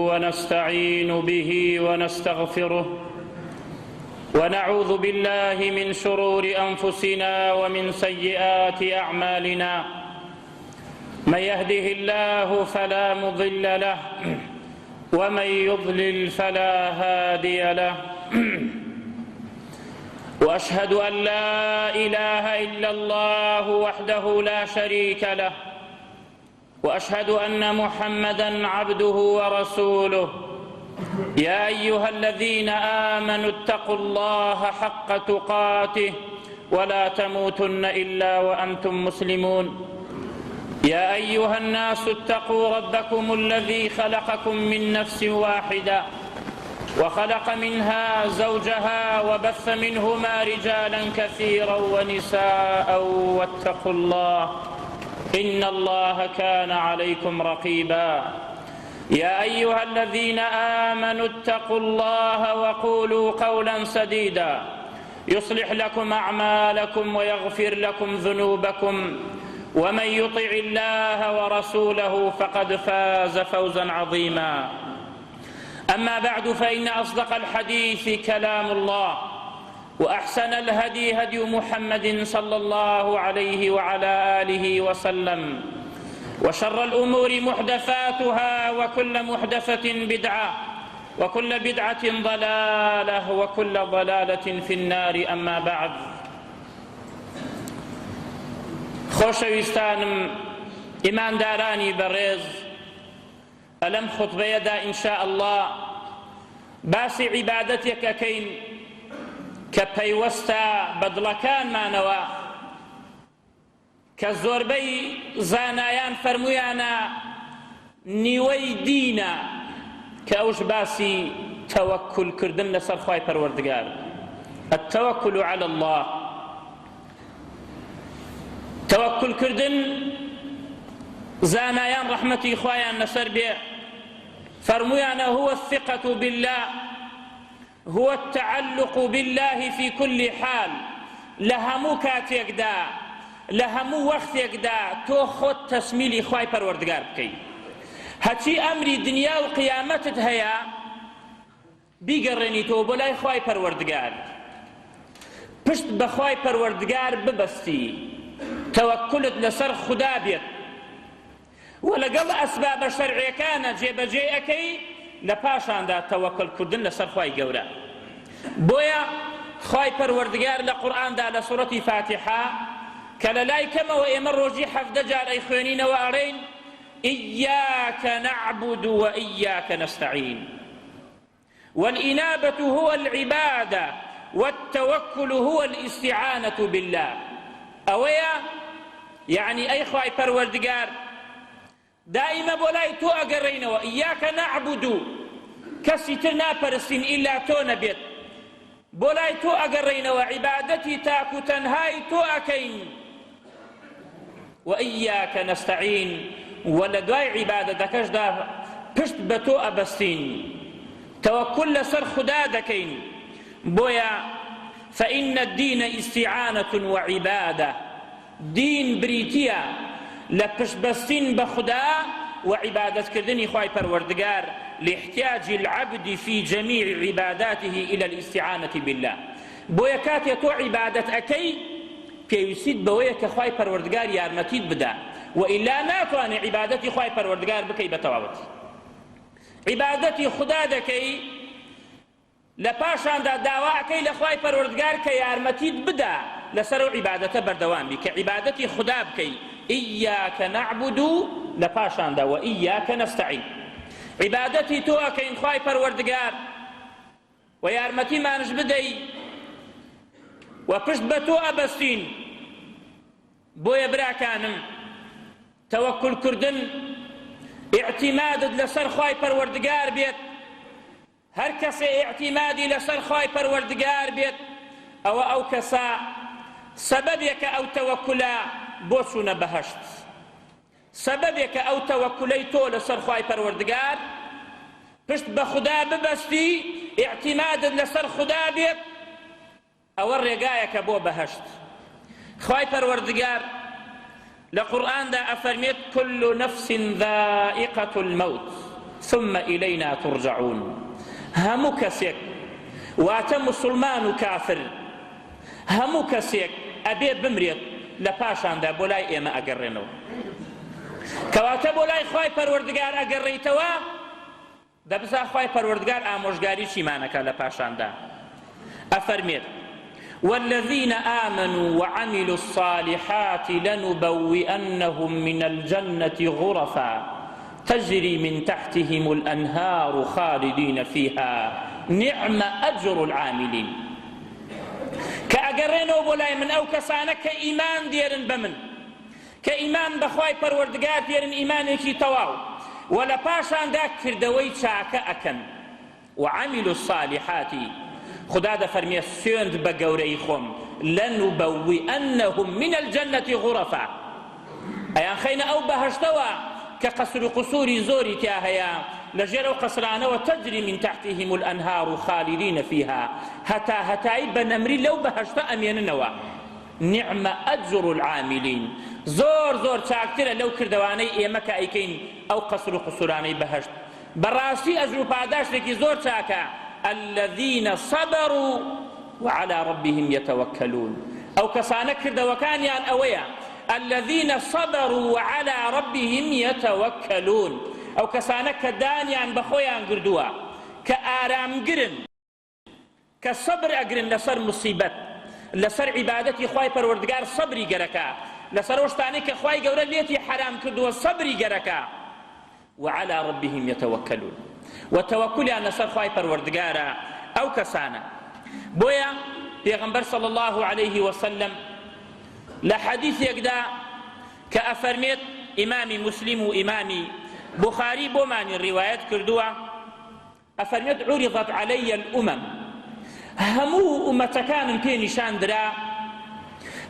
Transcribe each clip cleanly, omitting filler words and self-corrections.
ونستعين به ونستغفره ونعوذ بالله من شرور أنفسنا ومن سيئات أعمالنا من يهده الله فلا مضل له ومن يضلل فلا هادي له وأشهد أن لا إله إلا الله وحده لا شريك له وأشهد أن محمدًا عبده ورسوله يا أيها الذين آمنوا اتقوا الله حق تقاته ولا تموتن إلا وأنتم مسلمون يا أيها الناس اتقوا ربكم الذي خلقكم من نفس واحدة وخلق منها زوجها وبث منهما رجالا كثيرا ونساء واتقوا الله إن الله كان عليكم رقيبا يا أيها الذين آمنوا اتقوا الله وقولوا قولا سديدا يصلح لكم أعمالكم ويغفر لكم ذنوبكم ومن يطع الله ورسوله فقد فاز فوزا عظيما أما بعد فإن أصدق الحديث كلام الله وأحسن الهدي هدي محمد صلى الله عليه وعلى آله وسلم وشر الأمور محدثاتها وكل محدثة بدعة وكل بدعة ضلالة وكل ضلالة في النار أما بعد خۆشەویستانم ئیماندارانی بەڕێز ئەلەم خوتبەیەدا ئینشاء الله باسی عیبادەتێک ئەکەین کە پەیوەستە بە دڵەکانمانەوە کە زۆربەی زانایان فەرموویانە نیوەی دینە کە ئەوش باسی تەوەکولکردن لەسەر خوای پەروەردگار التەوەکل علی الله تەوەکولکردن زانایان ڕەحمەتی خوایان لەسەر بێ فەرموویانە هو الثقة بالله هو التعلق بالله في كل حال لهمو كاتيكدا لهمو وقتيكدا تو خود تسميلي خواي پروردگار بكي هاتي امري دنيا وقيامتت هيا بيقرني تو بولاي خواي پروردگار پشت بخواي پروردگار ببستي توكلت لسر خدا بيت ولقل اسباب الشرعية كان جيبجي اكي لپاشان دا توکل کردن لسر خوای گەورە بۆیە خوای پەروەردگار لە قورئان دا لە سوورەتی فاتحە کە لە لای کەمەوە ئێمە ڕۆژی 17 جار ئەی خوێنینەوە ئەڵێین إياك نعبد وإياك نستعين والإنابة هو العبادة والتوكل هو الاستعانة بالله أويا يعني أي خوای پەروەردگار دائما بولاي تو أقرين وإياك نعبد كسيتر ناپرستين إلا تو نبيت بولاي تو أقرين وعبادتي تاكو تنهاي تو أكين وإياك نستعين ولدواي عبادتكش دا پشت بتو أبستين توكل لسر خدا دكين بويا فإن الدين استعانة وعبادة دين بريتيا لپشت بستين بخدا وعبادة كردني خواي پروردگار لاحتياج العبد في جميع عباداته إلى الاستعانة بالله بويا كاتي تو عبادة أكي بيوسيد بويا كخواي پروردگار يارمتيد بدا وإلا ناتواني عبادتي خواي پروردگار بكي بتواوتي عبادتي خدا دكي لپاشان دا داوا أكي لخواي پروردگار كيارمتيد بدا لسرو عبادة بردوان بي كعبادتي خدا بكي إياك نعبد لپاشان دا وإياك نستعين عبادتي تو أكين خواي پروردگار ويارمتي ما نجبدي وپشت بتو أبستين بويا براكانم توكل كردن اعتماد لسر خواي پروردگار بيت هر كسي اعتمادي لسر خواي پروردگار بيت أو كسا سببك أو توكلا بوسونا بهشت سببك أو توكلي تو لسر خواي پروردگار پشت بخدا ببستي اعتماد لسر خدا بيت أو الرقايك بو بهشت خواي پروردگار لقرآن دا أفرميت كل نفس ذائقة الموت ثم إلينا ترجعون. هەموو کەسێک واتە مسلمان و کافر هەموو کەسێک ئەبێ بمرێت لە پاشاندا بۆ لای ئێمە ئەگەڕێنەوە. کەواتە بۆ لای خوای پەروەردگار ئەگەڕێیتەوە دەبزا خوای پەروەردگار ئامۆژگاری چیمانەکە لە پاشاندا. ئەفەرمێت والذين آمنوا وعملوا الصالحات لنبوئنهم من الجنة غرفا تجري من تحتهم الأنهار خالدين فيها نعم أجر العاملين. كأجرينو بولاي من أو كسانة كإيمان ديرن بمن كإيمان بخواي پروردگار ديرن إيمانيكي تواو ولا باشان داك كردوي شاكا أكن وعملوا الصالحات خدا دا فرمي سيوند بقوري خم لنبوئنهم من الجنة غرفا أيان خينا أو بهشتوا كقصر قصور زوري تاهيا لجروا قصران وتجري من تحتهم الأنهار خالدين فيها هتاي بنمري لو بهشت أمين نوا نعم أجر العاملين زور شاكتر لو كردواني إيمك أيكين أو قصر قصراني بهشت براسي أجر باداش لكي زور شاكا الذين صبروا وعلى ربهم يتوكلون أو كسانك كردوكان يان أويا الذين صبروا وعلى ربهم يتوكلون أو كسانك دانيان بخويان قردوا كآرام قرن كصبر أقرن لسر مصيبت لسر عبادتي خواي پروردگار صبري قركا لسر وشتاني كخواي قورا ليتي حرام كردوا صبري قركا وعلى ربهم يتوكلون وتوكل أن سر خواي پروردگار أو كسانا بويا پیغمبر صلى الله عليه وسلم لحديث يقدا كأفرميت إمامي مسلم وإمامي بخاري بوماني الروايات كردوا أفرميت عرضت علي الأمم همو أمتكان بيني شاندرا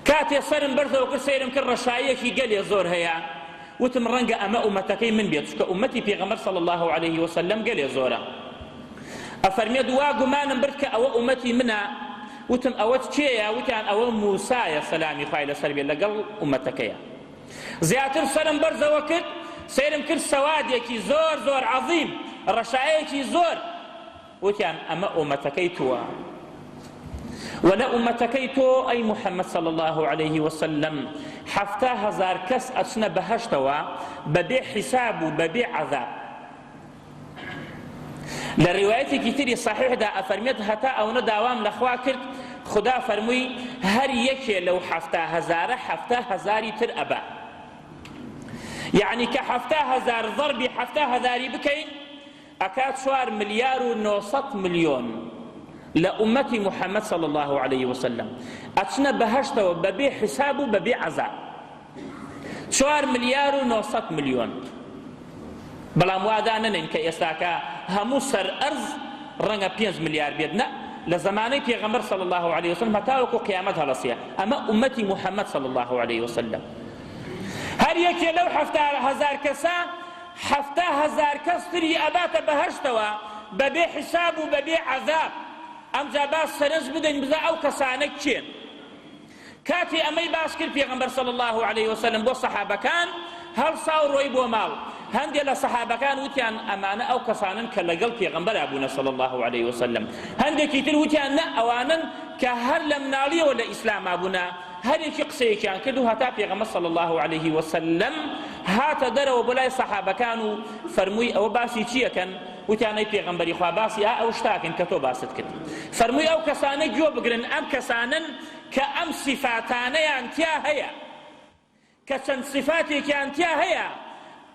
كاتي صرم برثة وقل سيرم كر رشايكي قال يزور هيا وتمرنق أما أمتكين من بيتشك أمتي في غمر صلى الله عليه وسلم قال يزورا أفرميت واقو ما نمبرتك أو أمتي منها وتم أوت شيء وكان أو موسى يا سلامي خايل سربي لقل أمتك يا زياتر سلم برز وقت سيرم كل سواديكي زور عظيم رشايكي زور وكان أما أمتكيتوا ولا أمتكيتو أي محمد صلى الله عليه وسلم حفتا هزار كس أسنا بهشتوا ببيع حساب وببيع عذاب لروايتي كتير صحيح دا أفرميت هتا أو نداوام لخوا كرت خدا فرموي هر يكي لو حفتا هزاري تر أبا يعني كحفتا هزار ضربي حفتا هزاري بكين أكاد شوار مليار ونوصط مليون لأمتي محمد صلى الله عليه وسلم أتشنا بهشتا وببيع حسابه ببيع عذاب شوار مليار ونوصط مليون بەڵام وادانن کە ئێستاکە هەموو سەر ئەرز ڕەنگە 5 ملیار بێت لە زمانەی پێغەمبەر صلی الله عليه وسلم هەتاوەکو قیامەت هەڵەسیە ئەمە ئومەتی محەممەد صلی الله عليه وسلم هەر یەکێ لەو 7,000 کەسە 7,000 کەس تری ئەباتە بەهەشتەوە بەبێ حساب و بەبێ عەذاب ئەمجا باس سەرنج بدەین بزا ئەو کەسانە کێن کاتی ئەمەی باس کرد پێغەمبەر صلی الله عليه وسلم بۆ سەحابەکان هەڵسا و ڕۆی بۆ ماڵ هەندێک لە سەحابەکان وتیان ئەمانە ئەو کەسانن کە لەگەڵ پێغەمبەرا بوونە صلی الله عليه وسلم هەندێکی تر وتیان نە ئەوانن کە هەر لە مناڵیەوە لە ئیسلاما بوونە هەرێکی قسەیەکیان کرد و هەتا پێغەمبەر صلی الله عليه وسلم هاتە دەرەوە بۆ لای سەحابەکان و فەرمووی ئەوە باسی چیەکەن وتیانەی پێغەمبەری خوا باسی ئەو شتاکن کە تۆ باست کرد فەرمووی ئەو کەسانە گوێ بگرن ئەم کەسانن کە ئەم سیفاتانەیان تیا هەیە کە چەند سیفاتێکیان تیا هەیە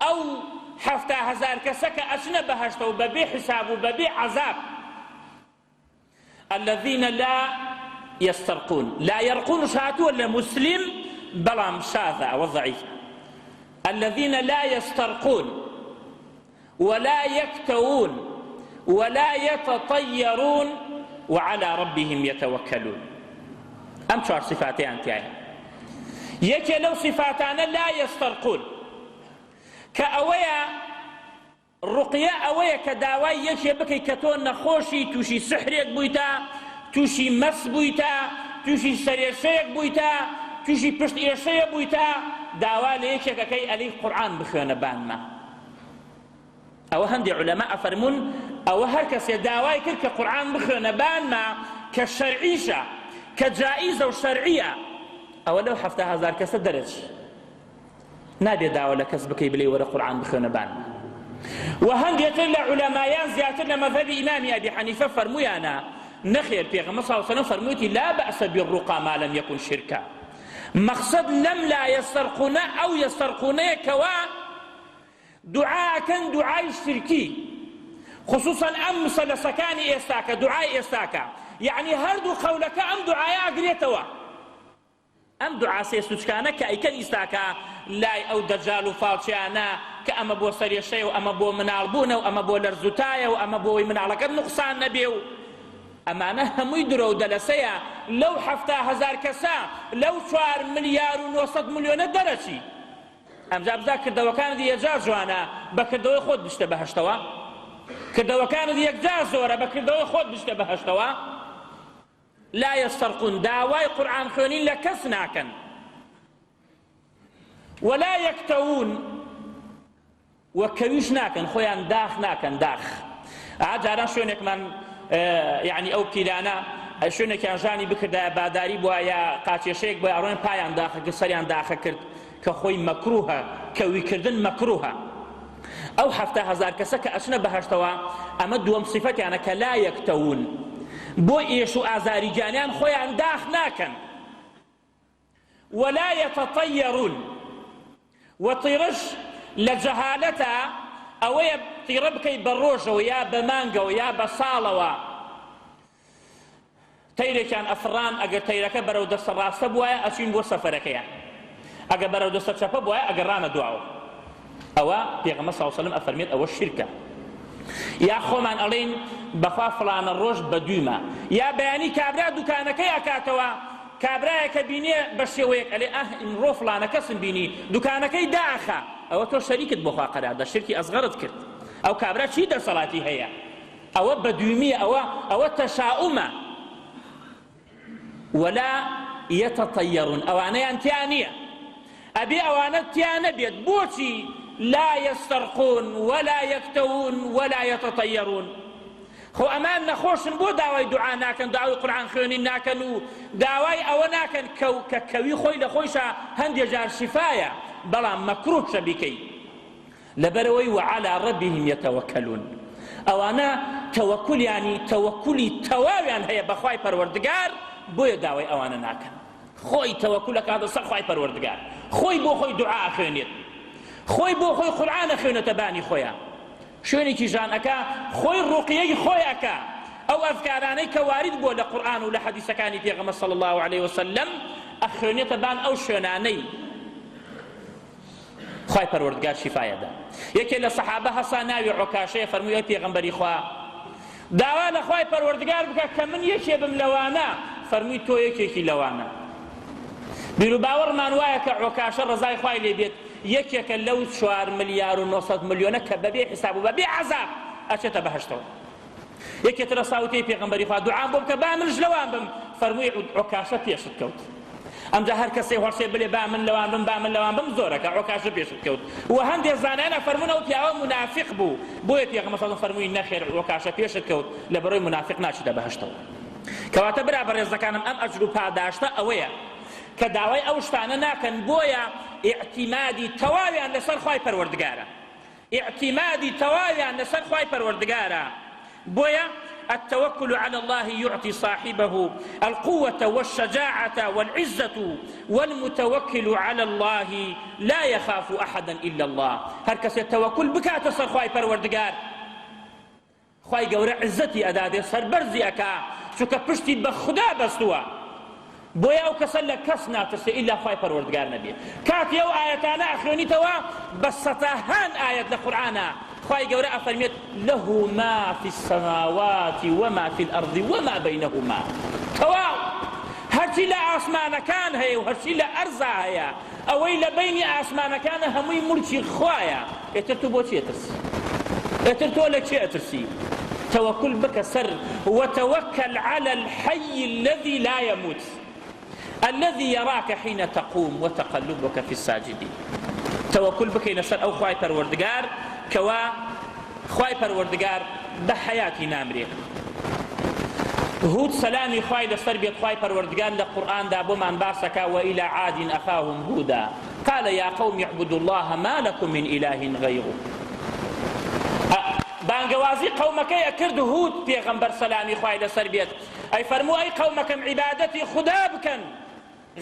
ئەو 7,000 کەسە کە ئەچنە بەهەشتەوە بەبێ حساب و بەبێ عەذاب الذين لا يسترقون لا يرقون شاتوا لمسلم بلام شاذة وضعيف الذين لا يسترقون ولا يكتوون ولا يتطيرون وعلى ربهم يتوكلون أم شعر صفاتي أنت يكي لو صفاتان لا يسترقون كأويا الرقية أويا كداواي يكي بكي كتون نخوشي توشي سحريك بويتا توشي مس بويتا توشي سريشيك بويتا توشي پشت إيشيك بويتا داوا ليكي كي أليف قرآن بخيونا بان ما أو هندي علماء فرمون أو هركس يداواي كل قرآن بخرنا بان ما كالشرعيشة كجائزة وشرعية أو لو 7,000 كس درج نابي داوا لكس بكي بلي ورا قرآن بخرنا بان وهندي يتلع علماء زيادة مذهب إمام أبي حنيفة فرمويانا نخير بيغمبر صلى الله عليه وسلم فرموتي لا بأس بالرقى ما لم يكن شركا مقصد لم لا يسترقون أو يسترقون كوا دعاء كان دعاء الشركي خصوصا أم سلسكان إيستاكا دعاء إيستاكا يعني هردو قولك أم دعاء أقريتوا أم دعاء سيستوشكانا كأي كان إيستاكا لا أو دجال فالشانا كأما بو سريشي وأما بو منالبونا وأما بو لرزوتايا وأما بو منالك النقصان نبيو ئەمانە هەمووی درۆ و دەلەسەیە لەو 7,000 کەسە لەو 4,900 ملیۆنە دەرەچی ئەمجا بزا کردەوەکانت یەکجار جوانە بە کردەوەی خۆت بشتە بەهەشتەوە کردەوەکانت یەکجار زۆرە بە کردەوەی خۆت بشتە بەهەشتەوە لا يسترقون داوای قورئان خوێنین لە کەس ناکەن ولا يكتوون وەکەویش ناکەن خۆیان داخ ناکەن داخ ئاجاران شوێنێکمان يعني ئەو پیرانە شوێنێکیان ژانی بکردایە باداری بووە یا قاچێشەیەک بۆ ئەڕۆن پایان داخە کرد سەریان داخە کرد کە خۆی مەکروهە کەویکردن مەکروهە ئەو 7,000 کەسە کە ئەچنە بەهەشتەوە ئەمە دووەم سیفەتیانە کە لا یەکتەون بۆ ئێش و ئازاری گیانیان خۆیان داخ ناکەن ولا يتطيرون وطيرش لجهالته ئەوەیە تیڕە بکەیت بە ڕۆژەوە یا بە مانگەوە یا بە ساڵەوە تەیرێکیان ئەفڕان ئەگەر تەیرەکە بەرەو دەستە ڕاستە بووایە ئەچین بۆ سەفەرەکەیان ئەگەر بەرەو دەستە چەپە بووایە ئەگەڕانە دواوە ئەوە پێغەمبەر صلی الله علیه و سلم ئەفەرمێت ئەوە شیرکە یا خۆمان ئەڵێن بەخوا فڵانە ڕۆژ بە دوویمە یا بەیانی کابرا دوکانەکەی ئەکاتەوە کابرایەکە بینێ بە شێوەیەک ئەڵێ ئەمڕۆ فڵانە کەسم بینی دوکانەکەی داخە ئەوە تۆ شەریکت بۆ خوا قەرار دا شرکی ئەزغەرت کرد ئەو کابرا چی دەسەڵاتی هەیە ئەوە بەدوویمیە ئەوە تەشاؤمە ولا يتطيرون ئەوانەیان تیان نییە ئەبێ ئەوانە تیان نەبێت بۆچی لا يسترقون ولا يكتوون ولا يتطيرون خۆ ئەمان نەخۆشن بۆ داوای دوعا ناکەن داوای قورئان خوێنین ناکەن و داوای ئەوە ناکەن کە کەوی خۆی لە خۆیشە هەندێک جار شیفایە بەڵام مەکروهە بیکەی لەبەرەوەی وعلى ربهم يتوكلون ئەوانە تەوەکولیانی تەوەکولی تەواویان هەیە بەخوای پەروەردگار بۆیە داوای ئەوانە ناکەن خۆی تەوەکولەکاتە سەر خوای پەروەردگار خۆی بۆ خۆی دوعا خوێنێت خۆی بۆ خۆی قورئان خوێنێتە بانی خۆیان شوێنێکی ژانەکە خۆی ڕوقیەی خۆیەکە ئەو ئەذکارانەی کە وارد بووە لە قورئان و لە حەدیثەکانی پێغەمبەر صلی الله عليه وسلم ئەخوێنێتە بان ئەو شوێنانەی خوای پەروەردگار شیفایەدا یەکێک لە سەحابە هەسا ناوی عۆکاشەیە فەرمووی ئەی پێغەمبەری خوا داوا لە خوای پەروەردگار بکە کە من یەکێ بم لەوانە فەرمووی تۆ یەکێکی لەوانە بیر و باوەڕمان وایە کە عۆکاشە ڕەزای خوای لێ بێت یەکێکە لەو 4,900 ملیۆنە کە بەبێ حساب و بەبێ عەزاب ئەچێتە بەهەشتەوە یەکێترە ساوتەی پێغەمبەری خوا دوعام بۆ بکە با منش لەوان بم فەرمووی عۆکاشە پێشت کەوت ئەمجا هەر کەسێ هەڵسێ بڵێ با من لەوان بم با من لەوان بم زۆرەکە عۆکاشە پێشت کەوت و هەندێک زانایانە فەرموون ئەو پیاوە منافق بوو بۆیە پێغەمبەر صلی الله فەرمووی نەخێر عۆکاشە پێشت کەوت لەبەرەوەی منافق ناچێتە بەهەشتەوە کەواتە برا بەڕێزەکانم ئەم ئەجر و پاداشتە ئەوەیە کە داوای ئەو شتانە ناکەن بۆیە اعتمادی تەواویان لەسەر خوای پەروەردگارە اعتمادی تەواویان لەسەر خوای پەروەردگارە بۆیە التوكل على الله يعطي صاحبه القوة والشجاعة والعزة والمتوكل على الله لا يخاف أحدا إلا الله هر کس التوكل بكات سر خواهي پروردگار خواهي گەورە عزتي أداده سر برزي أكا چونکە پشتی بە خدا بەستووە بۆیە ئەو کەسە لە کەس ناترسێ ئیلا خوای پەروەردگار نەبێ کاتی ئەو ئاەتانە ئەخوێنیتەوە بە سەتاهان ئاەت لە قورئانە خوای گەورە ئەفەرمێت له ما في السماوات وما في الأرض وما بينهما تەواو هەرچی لە ئاسمانەکان هەیە و هەرچی لە ئەرزا هەیە ئەوەی لە بینی ئاسمانەکانە هەمووی مولکی خوایە ئێتر تو بۆ چی ئەترسی ئێتر تۆ لە چی ئەترسی توكل بك سر وتوكل على الحي الذي لا يموت الذي يراك حين تقوم وتقلبك في الساجدين توكل بك نسر أو خواهي پروردگار كوا خوای پەروەردگار بە حەیاتی نامرێ. هود سەلامی خوای لەسەر بێت، خوای پەروەردگار لە قورئاندا بۆمان باسەکە وإلى عاد أخاهم هودا قال يا قوم اعبدوا الله ما لكم من إله غيره. بانگەوازی قەومەکەی ئەکرد هود پێغەمبەر سەلامی خوای لەسەر بێت، ئەی فەرموو ئەی قەومەکەم عیبادەتی خدا بکەن،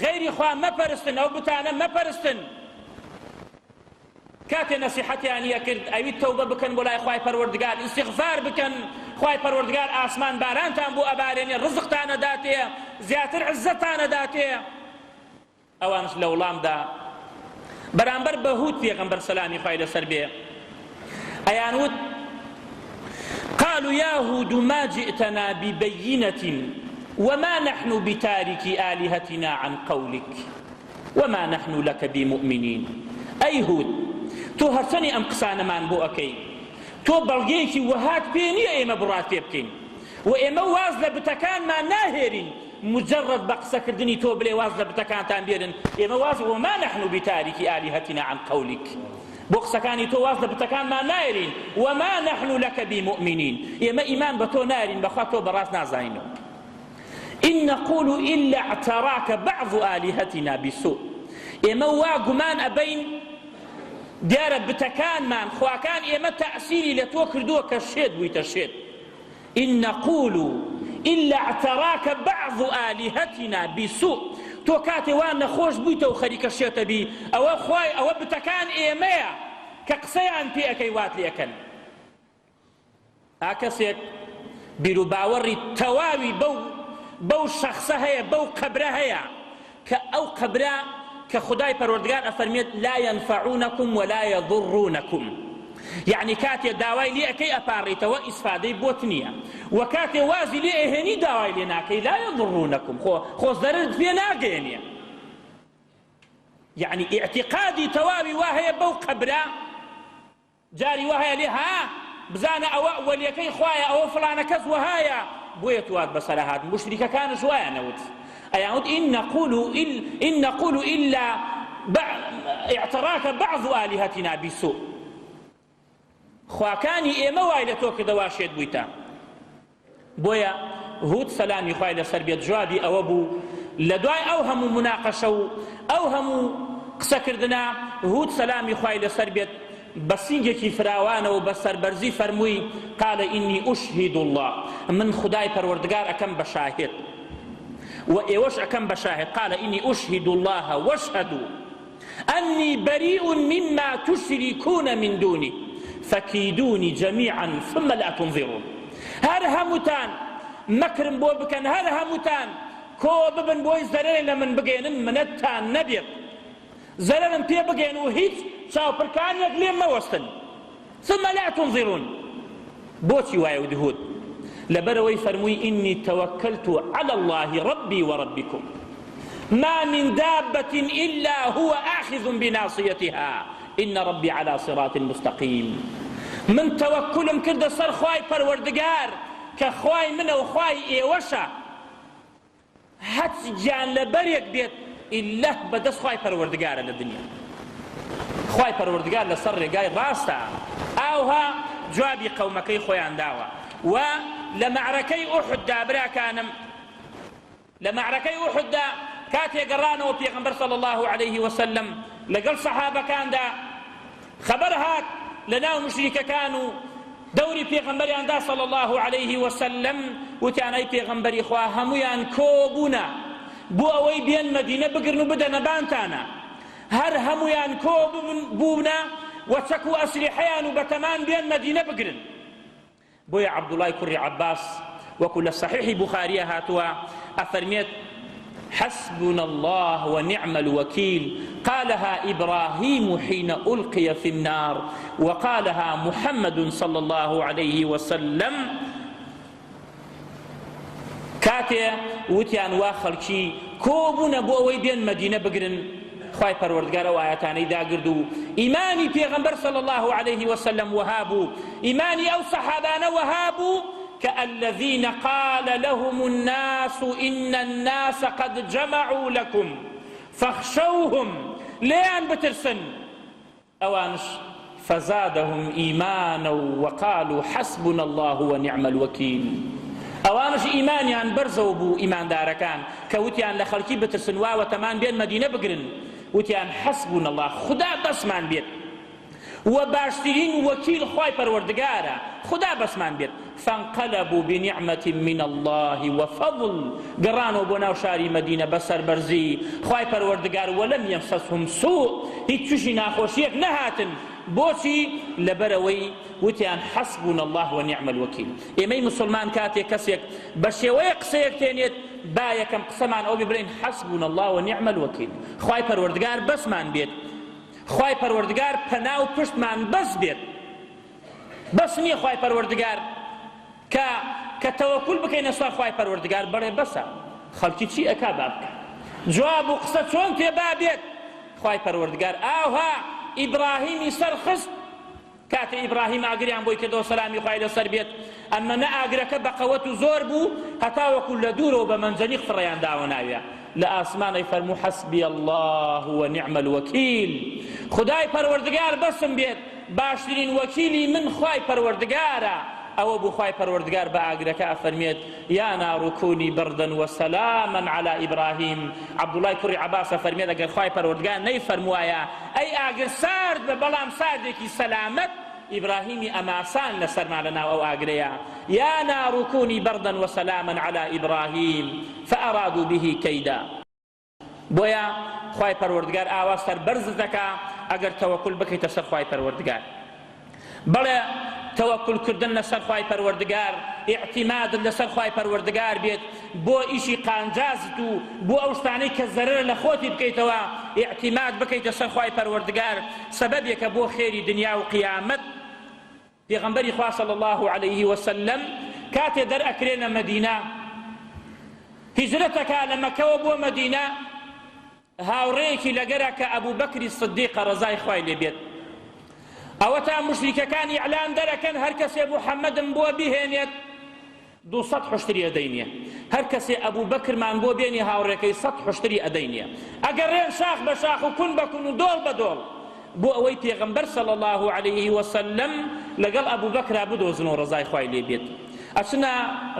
غەیری خوا مەپەرستن، ئەو بتانە مەپەرستن. کاتێ نەسیحەتیان کرد ئەوی تەوبە بکەن بۆ لای خوای پەروەردگار، ئیستیغفار بکەن، خوای پەروەردگار ئاسمان بارانتان بۆ ئەبارێنێ، ڕزقتانە داتێ، زیاتر عزتانە داتێ. ئەوانش لە وڵامدا بەرامبەر بە هود پێغەمبەر سەلامی خوای لەسەر بێ ئەیان وت قالوا يا هود ما جئتنا ببينة وما نحن بتاركي آلهتنا عن قولك وما نحن لك بمؤمنين. أي هود تو هەرچەنی ئەم قسانەمان بۆ ئەکەی، تۆ بەڵگەیەکی وەهات پێ نییە ئێمە بڕات پێ بکەین و ئێمە واز لە بتەکانمان ناهێرین مجرد بە قسەکردنی تۆ بڵێ واز لە بتەکانتان بێرن. ئێمە واز وما نحن بتاركي آلهتنا عن قولك، بۆ قسەکانی تۆ واز لە بتەکانمان نایرین، وما نحن لك بمؤمنين، ئێمە ئیمان بە تۆ نارین، بەخوا تۆ بەڕاست نازانینەوە. إن نقول إلا اعتراك بعض آلهتنا بسوء، ئێمە وا گومان ئەبەین دیارە بتەکانمان خواکان ئێمە تەئسیری لە تۆ کردووە کە شێت بوویتە شێت. إن نقول إلا اعتراك بعض آلهتنا بسوء، تۆ کاتێ وان نەخۆش بوویتە و خەریکە شێتە بی، ئەوە خوای ئەوە بتەکان ئێمەیە کە قسەیان پێ ئەەکەی وات لێکەن. کەسێک بیر و باوەڕی تەواوی بەو شەخسە هەیە، بەو قەبرە هەیە کە ئەو قەبرە کە خدای پەروەردگار ئەفەرمێت لا ينفعونكم ولا يضرونكم، یعنی کاتێ داوای لێ ئەەکەی ئەپارڕیتەوە ئیسفادەی بۆت نییە، و کاتێ وازی لێ ئەهێنی داوای لێ ناکەی لا يضرونكم، خۆ زەرت پێ ناگەێنێ. یعنی ئیعتیقادی تەواوی وا هەیە بەو قەبرە، جاری وا هەیە لێ ها بزانە ئەوە وەلیەکەی خوایە، ئەوە فڵانە کەس وهایە، بۆیە توات بەسەرهات. مشریکەکانش وایانەوت ئەیانوت إن نقول إلا اعتراك بعض آلهتنا بسوء، خواکانی ئێمە وای لە تۆ کردەوە شێت بوویتە. بۆیە هود سەلامی خوای لەسەر بێت جوابی ئەوە بوو لە دوای ئەو هەموو مناقەشە و ئەو هەموو قسەکردنە، هود سەلامی خوای لەسەر بێت بە سینگێکی فراوانەوە بە سەربەرزی فەرمووی قال إني أشهد الله، من خدای پەروەردگار ئەکەم بە شاهد و ئێوەش ئەکەم بە شاهد. قال إني أشهد الله واشهدوا أني بريء مما تشركون من دونه فكيدوني جميعا ثم لا تنظرون. هەر هەمووتان مەکرم بۆ بکەن، هەر هەمووتان کۆ ببن بۆی زەرێ لە من بگێنن، منەتتان نەبێت، زەرەرم پێ بگێن و هیچ چاوپڕکانێک لێم مەوەستن. ثم لا تنظرون. بۆچی وایە ودهود؟ لەبەرەوەی فەرمووی إني توكلت على الله ربي وربكم ما من دابة إلا هو آخذ بناصيتها إن ربي على صراط مستقيم. من توكلم كردە سەر خوای پەروەردگار کە خوای منە و خوای ئێوەشە، هەچ گیان لەبەرێک بێت ئیلە بەدەست خوای پەروەردگارە لە دنیا. خوای پەروەردگار لەسەر ڕێگای ڕاستە. ئاوها جوابی قەومەکەی خۆیان داوە. و لە مەعرەکەی ئوحوددا براکانم، لە مەعرەکەی ئوحوددا کاتێ گەڕانەوە پێغەمبەر صلی الله عليه وسلم لەگەڵ سەحابەکاندا خەبەر هات لە ناو مشریکەکان و دەوری پێغەمبەریاندا صلی الله عليه وسلم، وتیانەی پێغەمبەری خوا هەمویان کۆبوونە بۆ ئەوەی بێن مەدینە بگرن و بدەنە بانتانە، هەر هەمویان کۆ بوونە و چەک و ئەسلیحەیان و بەتەمان بێن مەدینە بگرن. بۆیە عەبدوڵای کوڕی عەباس وەکو لە صحیحی بوخاریە هاتووە ئەفەرمێت حسبنا الله ونعم الوكيل قالها إبراهيم حين ألقي في النار وقالها محمد صلى الله عليه وسلم كاتي وتيان واخلشي كوبونا بو أوي بين مدينة بقرن خواهي پروردگار و آياتاني دا قردو إيماني پیغمبر صلى الله عليه وسلم وهابو إيماني أو صحابان وهابو كالذين قال لهم الناس إن الناس قد جمعوا لكم فاخشوهم ليان بترسن أوانش فزادهم إيمانا وقالوا حسبنا الله ونعم الوكيل. ئەوانش ئیمانیان بەرزەوە بوو ئیماندارەکان کە وتیان لە خەڵکی بترسن واوەتەمان بێن مەدینە بگرن، وتیان حەسبونا الله، خدا بەسمان بێت و باشترین وەکیل خوای پەروەردگارە، خدا بەسمان بێت. فانقلبوا بنعمة من الله وفضل، گەڕانەوە بۆ ناو شاری مەدینە بە سەربەرزی خوای پەروەردگار، وەلەم یەمسەسهم سوء، هیچ تووشی ناخۆشیەک نەهاتن. بۆچی؟ لەبەرەوەی وتیان حەسبونا الله ونعم الوكيل. ئێمەی مسلمان کاتێک کەسێک بە شێوەیە قسەیەک تێنێت با یەکەم قسەمان ئەو ببرین حەسبونا الله ونعم الوكيل، خوای پەروەردگار بەسمان بێت، خوای پەروەردگار پەنا و پشتمان بەس بێت. بەس نییە خوای پەروەردگار کە تەوەکول بکەینە سەر خوای پەروەردگار بەڵێ بەسە خەڵکی چی ئەکا با بکە، جواب و قسە چۆن پێبا بێت. خوای پەروەردگار ئاوها ئیبراهیمی سەرخست کاتێ ئیبراهیم ئاگریان بۆی کردەوە سەلامی خوای لەسەر بێت، ئەمە نە ئاگرەکە بە قەوەت و زۆر بوو هەتا وەکو لە دوورەوە بە مەنجەنیق فڕیان داوە ناویە، لە ئاسمانەی فەرموو حەسبی الله ونعم الوكيل، خدای پەروەردگار بەسم بێت، باشترین وەکیلی من خوای پەروەردگارە. ئەوە بوو خوای پەروەردگار بە ئاگرەکە ئەفەرمێت یا نار کونی بەردەن وسەلاما عەلی ئیبراهیم. عەبدوڵای کوڕی عەباس ئەفەرمێت ئەگەر خوای پەروەردگار نەیفەرموایە ئەی ئاگر سارد بە بەڵام ساردێکی سەلامەت، ئیبراهیمی ئەماسان لەسەرمان لەناو ئەو ئاگرەیە. یا نار کونی بەردەن وسەلاما عەلی ئیبراهیم فەئەرادوا به کەیدا. بۆیە خوای پەروەردگار ئاوا سەربەرزت دەکا ئەگەر تەوەکل بکەیتە سەر خوای پەروەردگار. بەڵێ تەوەکل کردن لەسەر خوای پەروەردگار، ئیعتیمادت لەسەر خوای پەروەردگار بێت بۆ ئیشی قانجازت و بۆ ئەو شتانەی کە زەرەر لە خۆتی بکەیتەوە، ئیعتیماد بکەیتە سەر خوای پەروەردگار، سەبەبێکە بۆ خێری دنیا و قیامەت. پێغەمبەری خوا صلی الله علیه وسلم کاتێ دەرئەکرێنە مەدینە، هیجرەتەکە لە مەکەوە بۆ مەدینە، هاوڕێیەکی لەگەرە کە ئەبوو بەکری سدیقە ڕەزای خوای لێ بێت، ئەوە تا مشریکەکانی ئیعلان دەرەکەن هەر کەسێ محەممەدم بۆ بهێنێت 200 حشتری ئەدەینێ، هەر کەسێ ئەبوو بەکرمان بۆ بێنی هاوڕێکەی 100 حشتری ئەدەینێ، ئەگەڕێن شاخ بە شاخ و کون بە کون و دۆڵ بە دۆڵ، بۆ ئەوەی پێغەمبەر صلی الله علیه وسلم لەگەڵ ئەبوو بەکرا بدۆزن و ڕەزای خوای لێ بێت. ئەچنە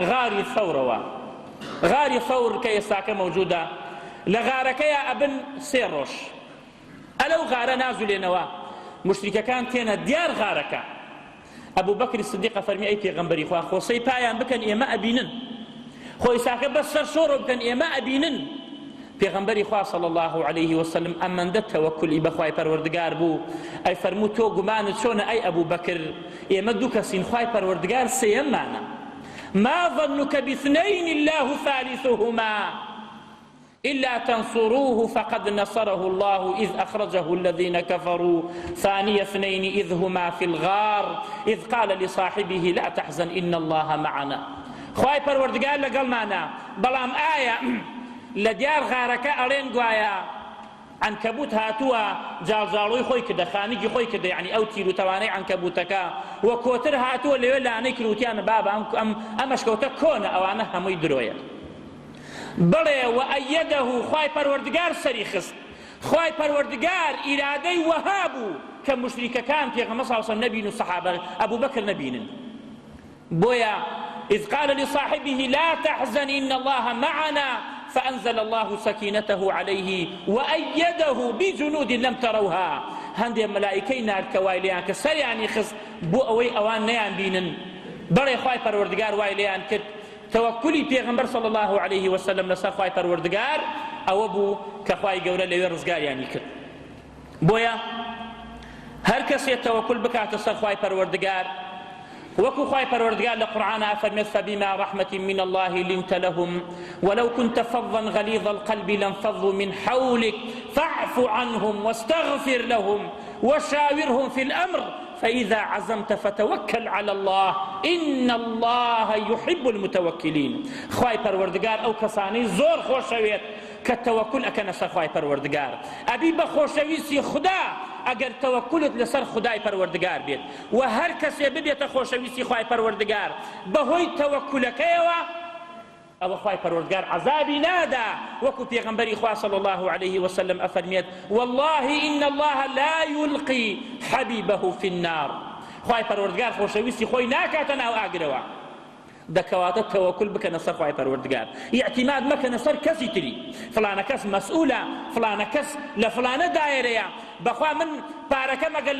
غاری فەورەوە، غاری فەور کە ئێستاکە مەوجودە، لە غارەکەیە ئەبن 3 ڕۆژ، ئەلەو غارە نازولێنەوە، مشریکەکان تێنە دیار غارەکە. ئەبوو بەکری سدیقە فەرمی ئەی پێغەمبەری خوا خۆسەی پایان بکەن ئێمە ئەبینن، خۆی ساکە بەس سەر شۆڕۆ بکەن ئێمە ئەبینن. پێغەمبەری خوا صلی الله علیه وسلم ئەمەندە تەوەکولی بەخوای پەروەردگار بوو، ئەی فەرموو تۆ گومانت چۆنە ئەی ئەبوو بەکر، ئێمە دوو کەسین خوای پەروەردگار سێیەممانە، ما ظنك باثنين الله ثالثهما إلا تنصروه فقد نصره الله إذ أخرجه الذين كفروا ثاني اثنين إذ هما في الغار إذ قال لصاحبه لا تحزن إن الله معنا. خواهي پروردگار لقل معنا بلام آية لديار غارك أرين قوايا عنكبوت هاتوا جالجالوي خوي كده خانيجي خوي كده يعني أو تيرو تواني عنكبوتك وكوتر هاتوا اللي ولا عنيك روتيان بابا أمش كوتك كون أو أنا هم يدرويا بڵێ وەئەیەدەه خوای پەروەردگار سەری خست، خوای پەروەردگار ئیرادەی وەها بوو کە مشریکەکان پێغەمبەر صلی الله علیه وسلم نەبین و سەحابە ئەبوو بەکر نەبینن. بۆیە إذ قال لصاحبه لا تحزن إن الله معنا فأنزل الله سكينته عليه وأيده بجنود لم تروها. هەندێک مەلائیکەی ناردکەوای لێیان کە سەریانی خست بۆ ئەوەی ئەوان نەیان بینن، بەڵێ خوای پەروەردگار وای لێیان کرد. توكلي پیغمبر صلى الله عليه وسلم لسر خوای پروردگار او بو که خوای گەورە لەوێ ڕزگاریانی کرد. بۆیە هەر کەسێ تەوەکل بکاتە سەر خوای پەروەردگار، وەکو خوای پەروەردگار لە قورئانە ئەفەرمێت فبما رحمة من الله لنت لهم ولو كنت فظا غليظ القلب لانفضوا من حولك فاعف عنهم واستغفر لهم وشاورهم في الأمر فإذا عزمت فتوكل على الله إن الله يحب المتوكلين. خواي پروردگار أو كساني زور خوشويت كالتوكل أكن سر خواي پروردگار أبي بخوشويسي خدا أجر توكلت لسر خداي پروردگار بيت وهر كسي ببيت خوشويسي خواي پروردگار بهوي توكلك يوا ئەوە خوای پەروەردگار عەزابی نادا وەکو پێغەمبەری خوا صلی الله عليه وسلم ئەفەرمێت والله إن الله لا يلقي حبيبه في النار خوای پەروەردگار خۆشەویستی خۆی ناکاتە ناو ئاگرەوە دەکەواتە تەوەکل بکەنە سەر خوای پەروەردگار ئیعتیماد مەکەنە سەر کەسی تری فلانە کەس مەسئولە فلانە کەس لە فلانە دایرەیە بەخوا من پارەکەم ئەگەر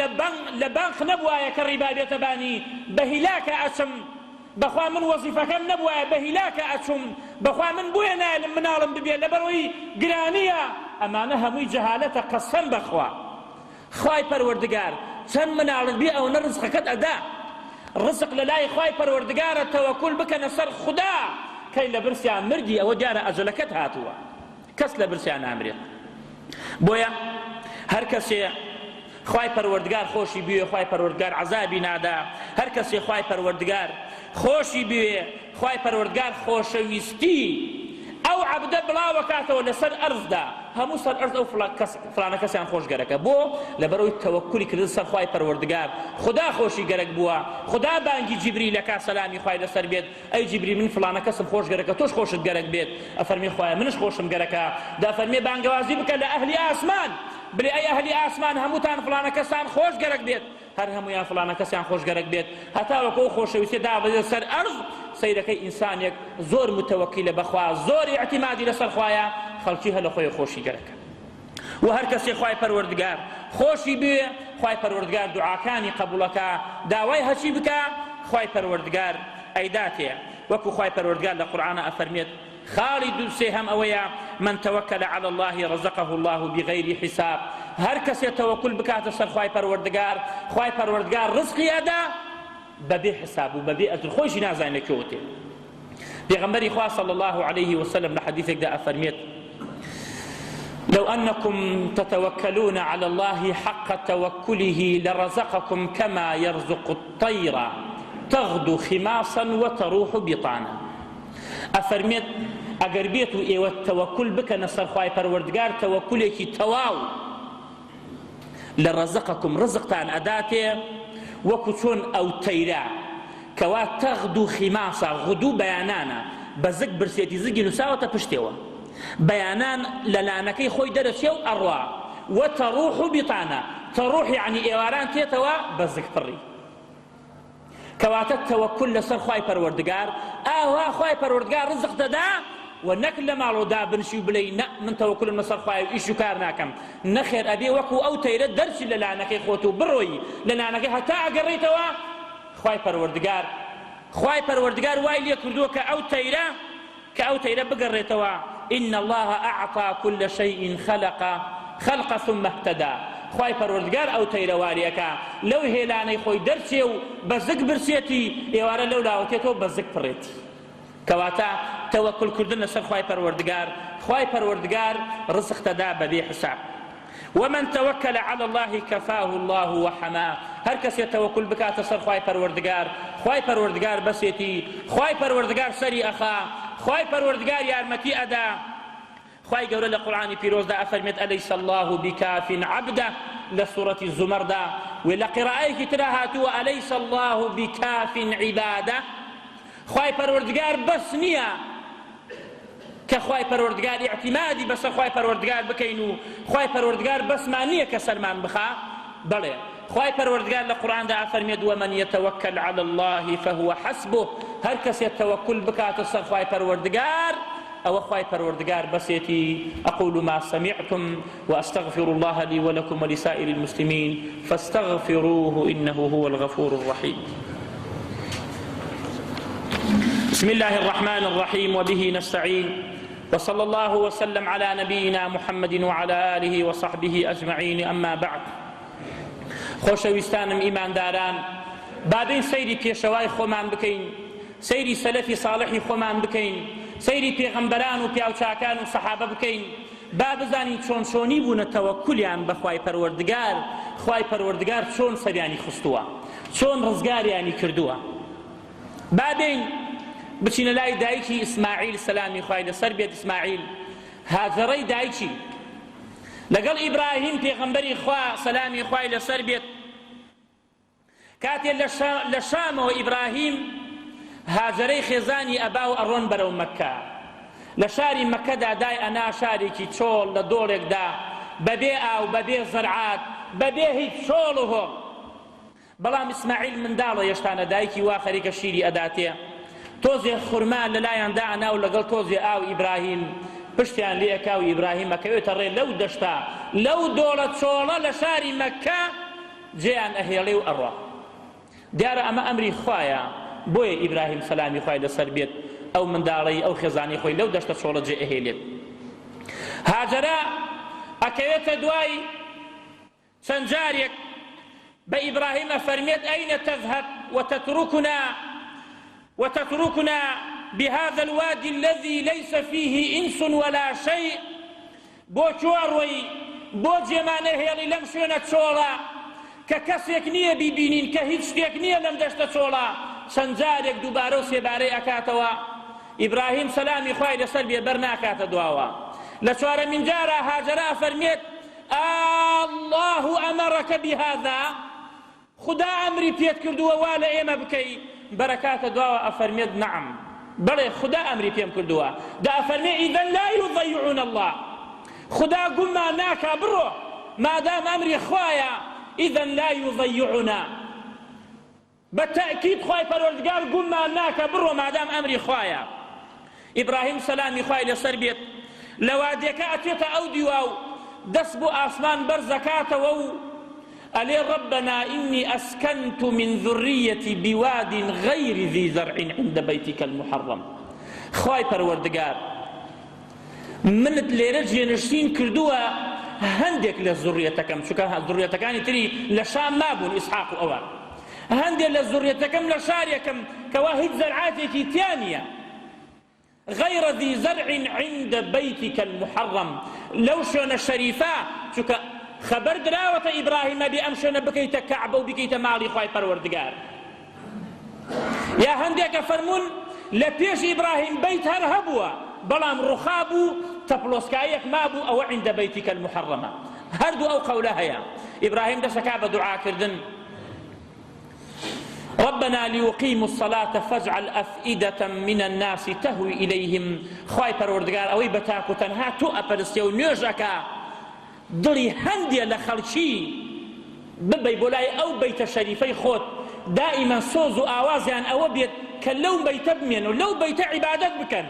لە بانق نەبوایە کە ڕیبا بێتە بانی بە هیلاکە ئەچم بەخوا من وەزیفەکەم نەبوایە بە هیلاکە ئەچوم بەخوا من بۆیە نایە مناڵم ببێت لەبەرەوەی گرانیە ئەمانە هەمووی جەهالەتە قەسەم بەخوا خوای پەروەردگار چەند مناڵت بێ ئەوەنە ڕزقەکەت ئەدا ڕزق لە لای خوای پەروەردگارە تەوەکل بکەنە سەر خودا کەی لە برسیان مردی ئەوە دیارە ئەجەلەکەت هاتووە کەس لە برسیان نامرێت بۆیە هەر کەسێ خوای پەروەردگار خۆشی بوێ خوای پەروەردگار عەزابی نادا هەر کەسێ خوای پەروەردگار خۆشی بوێ خوای پەروەردگار خۆشەویستی ئەو عەبدە بڵاو کاتەوە لەسەر ئەرزدا هەموو سەر ئەرز ئەو فلانە کەسیان خۆش گەرەکە بۆ لەبەرەوەی تەوەکولی کردن سەر خوای پەروەردگار خدا خۆشی گەرەک بووە خدا بانگی جیبریلەکە سەلامی خوای لەسەر بێت ئەی جیبریل من فلانە کەسم خۆش گەرەکە تۆش خۆشت گەرەک بێت ئەفەرمێ خوایە منش خۆشم گەرەکە دەفەرمێ بانگەوازی بکە لە ئەهلی ئاسمان بڵێ ئەی ئەهلی ئاسمان هەمووتان فلانە کەسان خۆش گەرەک بێت هەر هەمویان فلانە کەسیان خۆش گەرەک بێت هەتا وەکو ئەو خۆشەویستی دابەزێت سەر ئەرز سەیرەکەی ئینسانێک زۆر متەوەکیلە بەخوا زۆر ئیعتیمادی لەسەر خوایە خەڵکی هەر لە خۆی خۆشی گەرەکە و هەر کەسێ خوای پەروەردگار خۆشی بێ خوای پەروەردگار دوعاکانی قبوڵەکە داوای هەچی بکە خوای پەروەردگار ئەیداتێ وەکو خوای پەروەردگار لە قورئانە ئەفەرمێت خاڵی دووسێ هەم ئەوەیە من توكل على الله رزقه الله بغير حساب هەر کەسێ تەوەکل بکاتە سەر خوای پەروەردگار خوای پەروەردگار ڕزقی ئەدا بەبێ حساب و بەبێ ئەجر خۆیشی نازانێت لەکوێوە پێغەمبەری خوا صلی الله عليه وسلم لە حەدیثێکدا ئەفەرمێت لو أنكم تتوكلون على الله حق توكله لرزقكم كما يرزق الطير تغدو خماصا وتروح بطانا أفرميت أجر بيتو إيوة التوكل بك نصر خواي پروردگار توكلك تواو لرزقكم رزقتان أداتي وكتون أو تيرا كوا تغدو خماصا غدو بيانانا بزق برسيتي زقي نساوة پشتيوه بيانان للانكي خوي درسيو أروا وتروح بطانا تروح يعني إيواران تيتوا بزق فري كواتت توكل لسر خواي پروردگار خواي پروردگار رزق تدا ونكل مالو دا بنشي بلي من توكل المسر خواي إيشو كارناكم نخير أبي وكو أو تيرد درس للانكي خوتو بروي للانكي حتى أقريتوا خواي پروردگار وايلي كردوك أو تيرا بقريتوا إن الله أعطى كل شيء خلق ثم اهتدى خواي پروردگار أو تيرواريكا لو هيلاني خوي درسيو بزق برسيتي يوارا لو لاوتيتو بزق فريتي كواتا توكل كردن سر خواي پروردگار رزق تدا بذي حساب ومن توكل على الله كفاه الله وحماه هر کس يتوكل بكات سر خواي پروردگار بسيتي خواي پروردگار سري أخا خواي پروردگار يارمتي أدا خواي قول القرآن بيروز دا أفرمت أليس الله بكاف عبده لسورة الزمر دا ولا قراءة تراهاتو أليس الله بكاف عباده خواي پروردگار بس نيا كخواي پروردگار اعتمادي بس خواي پروردگار بكينو خواي پروردگار بس مانية كسلمان بخا بلي خواي پروردگار لقرآن دا أفرمت ومن يتوكل على الله فهو حسبه هر كس يتوكل بكات السر خواي پروردگار أو خواي پروردگار بسيتي أقول ما سمعتم وأستغفر الله لي ولكم ولسائر المسلمين فاستغفروه إنه هو الغفور الرحيم بسم الله الرحمن الرحيم وبه نستعين وصلى الله وسلم على نبينا محمد وعلى آله وصحبه أجمعين أما بعد خۆشەویستانم ئیمانداران بابین سەیری پێشەوای خۆمان بکەین سەیری سەلەفی ساڵحی خۆمان بکەین سەیری پێغەمبەران و پیاوچاکان و سەحابە بکەین با بزانین چۆنی بوونە تەوەکولیان بە خوای پەروەردگار چۆن سەریانی خستووە چۆن ڕزگاریانی کردووە بابین بچینە لای دایکی ئیسماعیل سەلامی خوای لەسەر بێت ئیسماعیل هاجەڕەی دایکی لەگەڵ ئیبراهیم پێغەمبەری خوا سەلامی خوای لەسەر بێت کاتێ لە شامەوە ئیبراهیم هاجرەی خێزانی ئەبا و ئەڕۆن بەرەو مەککە لە شاری مەککەدا دای ئەنا شارێکی چۆڵ لە دۆڵێکدا بەبێ ئاو بەبێ زەرعات بەبێ هیچ چۆڵ و هۆڵ بەڵام ئیسماعیل منداڵە هێشتانە دایکی وا خەریکە شیری ئەداتێ تۆزێ خورما لەلایەندا ئەنا و لەگەڵ تۆزێ ئاو ئیبراهیم پشتیان لێ ئەکا و ئیبراهیم ئەکەوێتە ڕێ لەو دەشتا لەو دۆڵە چۆڵە لە شاری مەککە جێیان ئەهێڵێ و ئەڕوا دیارە ئەمە ئەمری خوایە بۆیە ئیبراهیم سەلامی خوای لەسەر بێت ئەو منداڵەی ئەو خێزانی خۆی لەو دەشتە چۆڵە جێ ئەهێلێت هاجرە ئەکەوێتە دوای چەند جارێک بە ئیبراهیم ئەفەرمێت ئەینە تەذهب وتتركنا بهذا الوادي الذي ليس فيه إنس ولا شيء بۆ چۆڕۆی بۆ جێمانە هێڵی لەم شوێنە چۆڵە کە کەسێک نییە بیبینین کە هیچ شتێک نییە لەم دەشتە چۆڵە چەند جارێک دووبارە و سێبارەی ئەکاتەوە ئیبراهیم سەلامی خوای لەسەر بێ بەرناکاتە دواوە لە چوارەمین جارە هاجرە ئەفەرمێت الله ئەمەڕەکە بهذا خدا ئەمری پێت کردووە وا لە ئێمە بکەی بەرەکاتە دواوە ئەفەرمێت نعم بەڵێ خدا ئەمری پێم کردووە دا ئەفەرمێ ئیذەن لا یضەیعون الله خدا گومان ناکا بڕۆ مادام ئەمری خوایە ئیذەن لا یضەیعونا بەتەئکید خوای پەروەردگار گومان ناکە بڕۆ مادام ئەمری خوایە ئیبراهیم سەلامی خوای لەسەر بێت لە وادیەکە ئەچێتە ئەو دیوا و دەست بۆ ئاسمان بەرزەکاتەوە و ئەلێ ربنا إني أسكنت من ذريتي بواد غير ذي زرع عند بيتك المحرم خوای پەروەردگار منت لێرە جێنشین کردووە هەندێک لە زوڕیەتەکەم چونکە زوڕیەتەکانی تری لە شام مابوون ئیسحاق و ئەوە هەندێک لە زوڕیەتەکەم لە شارێکم کەوا هیچ زەرعاتێکی تیان نییە غير ذي زرع عند بيتك المحرم لو شونا شريفة چونکە خبر دراوەتە ئیبراهیمە بێ ئەم شوێنە بکەیتە کەعبە و بکەیتە ماڵی خوای پەروەردگار یا هەندێکە فەرمون لە پێش ئیبراهیم بەیت هەر هەبووە بەڵام ڕوخا بوو تەپڵۆسکایەک مابوو ئەوە عند بەیتیکە المحەڕەمە هەردوو ئەو قەولە هەیە ئیبراهیم دەسەکا بە دوعاکردن ربنا ليقيموا الصلاة فاجعل أفئدة من الناس تهوي إليهم خوای پەروەردگار ئەوەی بەتاک و تەنها تۆ ئەپەرستێ و نوێژەکە دڵی هەندێ لە خەڵکی ببەی بۆ لای ئەو بەیتە شەریفەی خۆت دائیمەن سۆز و ئاوازیان ئەوە بێت کە لەو بەیتە بمێن و لەو بەیتە عیبادەت بکەن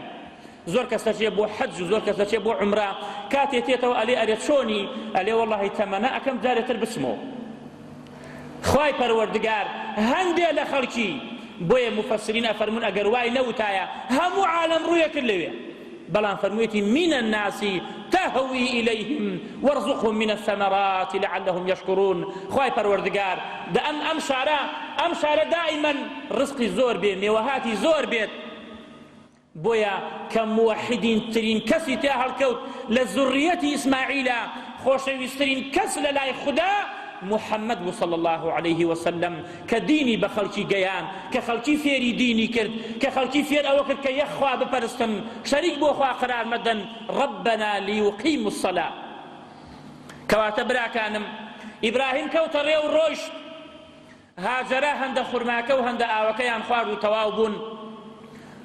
زۆر کەس دەچێت بۆ حەج و زۆر کەس دەچێت بۆ عومرە کاتێ تێتەوە ئەلێ ئەرێ چۆنی ئەلێ وەڵڵاهی تەمەنە ئەکەم جارێتر بچمەوە خوای پەروەردگار هەندێ لە خەڵکی بۆیە مفەسرین ئەفەرمون ئەگەر وای نەوتایە هەموو عالەم ڕوویە کرد لەوێ بەڵام فەرموویەتی من الناس تهوي إليهم وارزقهم من الثمرات لعلهم يشكرون خوای پەروەردگار دا ئەم شارە دائما ڕزقی زۆر بێ مێوەهاتی زۆر بێت بۆیە کە موحدین ترین کەسی تیا هەڵکەوت لە زوڕیەتی ئیسماعیلە خۆشەویستترین کەس لە لای خوددا محمد صلى الله عليه وسلم كديني بخلقي جيان كخلقي فيري ديني كرد كخلقي فير أو كرد كيخوا ببرستم شريك بوخوا قرار مدن ربنا ليقيموا الصلاة كواتبرا كانم إبراهيم كوتر يو روش هاجرا هند خرماكا وهند آوكيان خوار وتواوبون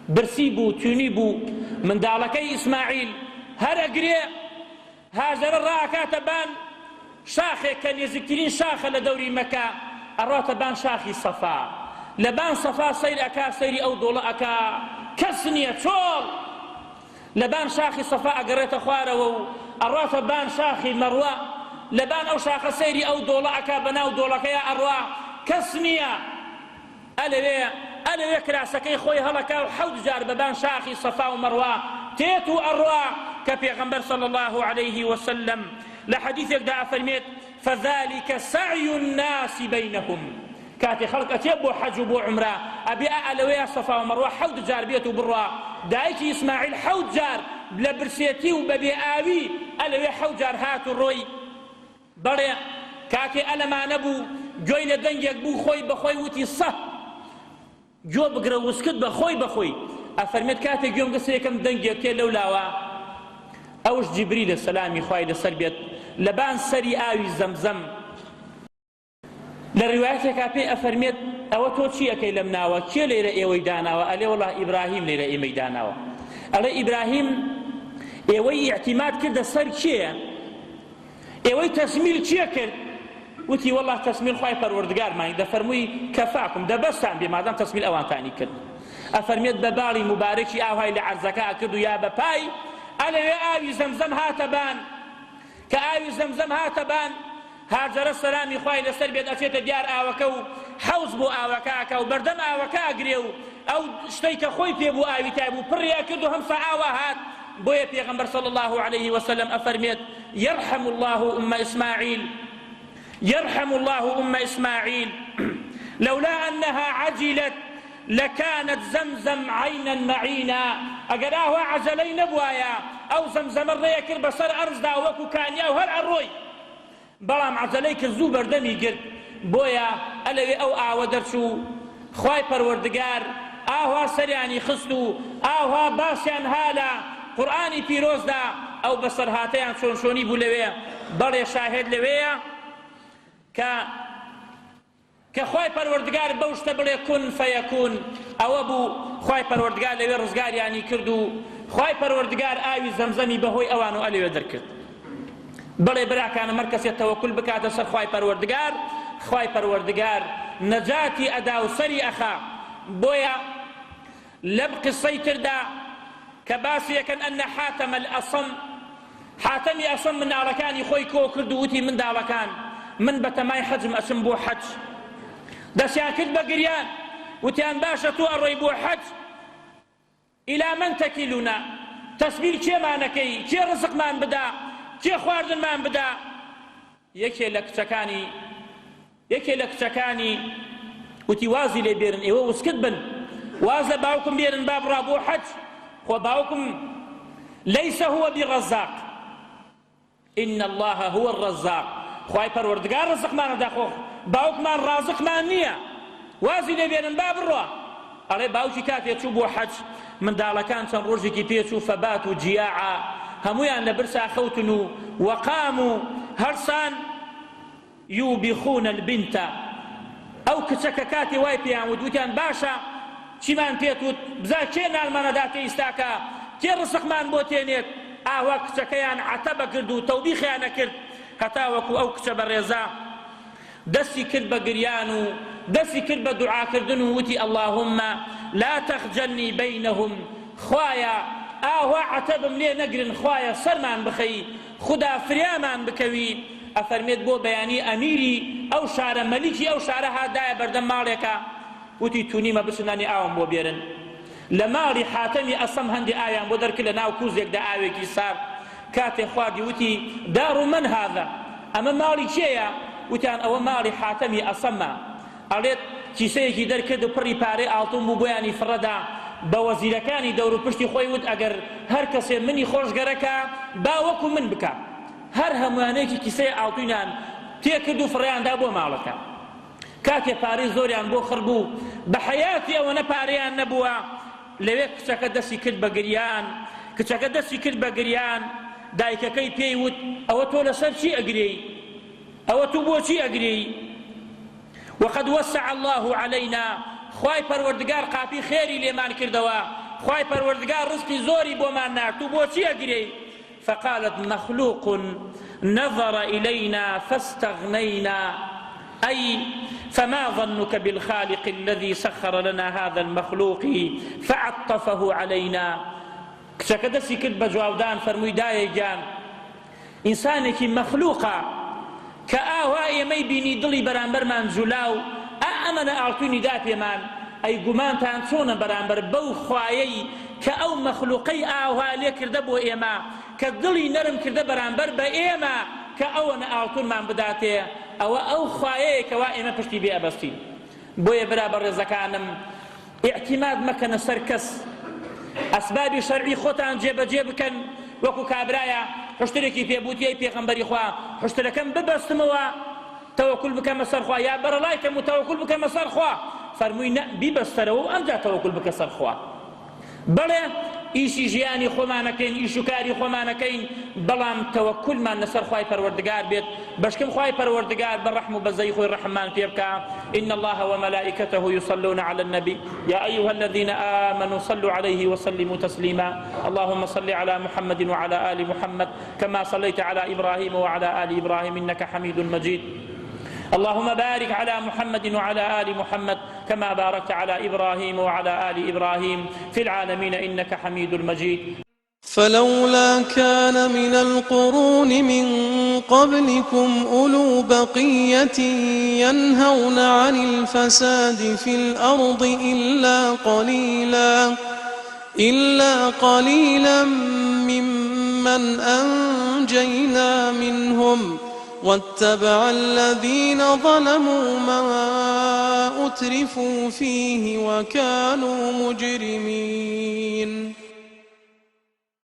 برسيبو تونيبو من دالكي إسماعيل هرقري هاجر الراكاتبان شاخێک کە نێزیکترین شاخە لە دەوری مەکە ئەڕاتە بان شاخی سەفا لە بان سەفا سەیر ئەکا سەیری ئەو دۆڵە ئەکا کەس نییە چۆڵ لە بان شاخی سەفا ئەگەڕێتە خوارەوە و ئەڕاتە بان شاخی مەڕوە لە بان ئەو شاخە سەیری ئەو دۆڵە ئەکا بەناو دۆڵەکەیە ئەڕوا کەس نییە ئەلەوێ کراسەکەی خۆی هەڵەکا و حەوت جار بە بان شاخی سەفا و مەڕوا تێت و ئەڕوا کە پێغەمبەر صلی الله عليه وسلم لحديثك دا فرميت فذلك سعي الناس بينهم كاتي خلق أتيبو حج بو عمره أبي أعلوية صفا ومروة حود جار بيتو بروا دايكي إسماعيل حود جار بلبرسيتي وببي آوي ألوية حود جار هاتو الروي بري كاكي ألما نبو جوي لدنجك بو خوي بخوي وتي صح جو بقرا وسكت بخوي أفرميت كاتي جوم قصيكم دنجك كي لولاوا أوش جبريل السلام خوي لسربيت لبان سري آوي زمزم للروايات كابي أفرميت ئەوە تۆ چیەکەی لەم ناوە کێ لێرە ئێوەی داناوە ئەلێ وەڵا ئیبراهیم لێرە ئێمەی داناوە ئەڵێ ئیبراهیم ئێوەی ئیعتیماد کردە سەر کێیە ئێوەی تەسمیل چیە کرد وتی وەڵا تەسمیل خوای پەروەردگارمانی دەفەرمووی کەفاکم دەبەستان بێ مادام تەسمیل ئەوانتانی کرد ئەفەرمێت بە باڵی مبارەکی ئاوهای لە عەرزەکە کرد و یا بە پای ئەلەوێ ئاوی زەمزەم هاتە بان کە ئاوی زەمزەم هاتە بان هاجرە سەلامی خوای لەسەر بێت ئەچێتە دیار ئاوەکە و حەوز بۆ ئاوەکەکە و بەردەم ئاوەکە ئەگرێ و ئەو شتەی کە خۆی پێ بوو ئاوی تای بوو پڕیا کرد و هەمسا ئاوا هات بۆیە پێغەمبەر صلی الله عليه وسلم ئەفەرمێت يرحم الله أم إسماعيل يرحم الله أم إسماعيل لولا أنها عجلت لكانت زمزم عينا معينا أجر أهوى عجلين بوايا أو زمزم الريكر بصر أرز داوكو كان يا وهر الروي بلام عجليك الزوبر دمي قرد بويا ألوي أو أعودرشو خواي پروردگار أهوى سرياني خستو أهوى باسيان هالا قرآني بيروز دا أو بصر هاتيان شونشوني بولويا بلي شاهد لويا کە خوای پەروەردگار بەو شتە بڵێ کون فەیەکون ئەوە بوو خوای پەروەردگار لەوێ ڕزگاریانی کرد و خوای پەروەردگار ئاوی زەمزەمی بەهۆی ئەوان و ئەلێوێ دەرکرد بڵێ براکانە هەر کەسێک تەوەکل بکاتە سەر خوای پەروەردگار خوای پەروەردگار نەجاتی ئەدا و سەری ئەخا بۆیە لەم قسەی تردا کە باسی یەکەن ئەنە حاتەمە الئەسەم حاتەمی ئەسەم منداڵەکانی خۆی کۆ کرد و وتی منداڵەکان من بەتەمای حەجم ئەچم بۆ حەج دەستیان کرد بە گریان وتیان باشە تۆ ئەڕۆی بۆ حەج ئیلا من تەکیلونا تەسبیل کێمانەکەی کێ ڕزقمان بدا کێ خواردنمان بدا یەکێ لە کچەکانی وتی وازی لێ بێرن ئێوە وسکت بن واز لە باوکم بێرن با بڕا بۆ حەج خۆ باوکم لەیسە هو بغەزاق إن الله هو الرزاق خوای پەروەردگار ڕزقمانەدا خۆ باوکمان ڕازقمان نییە وازی لێ بێنن با بڕۆ ئەڵێ باوکی کاتێک چوو بۆ حەج منداڵەکان چەند ڕۆژێکی پێچوو فەبات و جیاعا هەمویان لە برسا خەوتن و وەقام و هەرسان یوبیخون البنتە ئەو کچەکە کاتی وای پێیان وتیان باشە چیمان پێت وت بزا کێ نانمانەداتێ ئیستاکە کێ ڕزقمان بۆ تێنێت ئاوا کچەکەیان عەتەبە کرد و تەوبیخیانە کرد هەتا وەکو ئەو کچە بەڕێزە دەستی کرد بە گریان و دەستی کرد بە دوعاکردن و وتی اللهم لا تخجلني بينهم خوایە ئاوا عەتەبم لێ نەگرن خوایە سەرمان بخەی خدا فریامان بکەوی ئەفەرمێت بۆ بەیانی ئەمیری ئەو شارە مەلیکی ئەو شارە هادایە بەردەم ماڵێکە وتی تونیمە بچنانی ئاوم بۆ بێرن لە ماڵی حاتەمی ئەسەم هەندی ئاویان بۆ دەرکرد لە ناو کوزێکدا ئاوێکی سارد کاتێ خواردی وتی دار من هذا ئەمە ماڵی کێیە وتیان ئەوە ماڵی حاتەمی ئەسەمە ئەڵێت کیسەیەکی دەرکرد و پڕی پارەی ئاڵتون بوو بۆیانی فڕەدا بە وەزیرەکانی دەور و پشتی خۆی وت ئەگەر هەر کەسێ منی خۆشگەرەکە با وەکو من بکە هەر هەمووانەیەکی کیسەی ئاڵتوینان تێکرد و فڕیاندا بۆ ماڵەکە کاتێ پارەی زۆریان بۆ خڕ بوو بە حەیاتی ئەوەنە پارەیان نەبووە لەوێ کچەکە دەستی کرد بە گریان دایکەکەی پێی وت ئەوە تۆ لەسەر چی ئەگرێی ئەوە تو بۆچی ئەگرێی وقد وسع الله علينا خوای پەروەردگار قاپی خێری لێمان کردەوە خوای پەروەردگار ڕزقی زۆری بۆمان نارد تو بۆچی ئەگرێی فقالت مخلوق نظر إلينا فاستغنينا أي فما ظنك بالخالق الذي سخر لنا هذا المخلوق فعطفه علينا کچەکە دەستی کرد بە جوابدان فەرمووی دایەگیان ئینسانێکی مەخلوقە کە ئاوا ئێمەی بینی دڵی بەرامبەرمان جولاو ئەمەنە ئاڵتوینی دا پێمان ئەی گومانتان چۆنە بەرامبەر بەو خوایەی کە ئەو مەخلوقەی ئاوا لێ کردە بۆ ئێمە کە دڵی نەرم کردە بەرامبەر بە ئێمە کە ئەوەنە ئاڵتونمان بداتێ ئەوە ئەو خوایەیە کەوا ئێمە پشتی بێ ئەبەستین بۆیە برا بەڕێزەکانم ئیعتیماد مەکەنە سەر کەس ئەسبابی شەرعی خۆتان جێبەجێ بکەن وەکو کابرایە حشتێکی پێبووتیەی پێغەمبەری خوا حشتەکەم ببەستمەوە تەوەکل بکەمە سەر خوا یا بەرەڵایکەم و تەوەکل بکەمە سەر خوا فەرمووی نە بیبەستەرەوە و ئەمجا تەوەکل بکە سەر خوا بەڵێ ئیشی ژیانی خۆمانەکەین ئیش و کاری خۆمانەکەین بەڵام تەوەکلمان لەسەر خوای پەروەردگار بێت بشكم خواهي پروردگار بالرحم وبالزي خوي الرحمن فيبكى إن الله وملائكته يصلون على النبي يا أيها الذين آمنوا صلوا عليه وسلموا تسليما اللهم صل على محمد وعلى آل محمد كما صليت على إبراهيم وعلى آل إبراهيم إنك حميد مجيد اللهم بارك على محمد وعلى آل محمد كما باركت على إبراهيم وعلى آل إبراهيم في العالمين إنك حميد مجيد فلولا كان من القرون من قبلكم أولو بقية ينهون عن الفساد في الأرض إلا قليلا ممن أنجينا منهم واتبع الذين ظلموا ما أترفوا فيه وكانوا مجرمين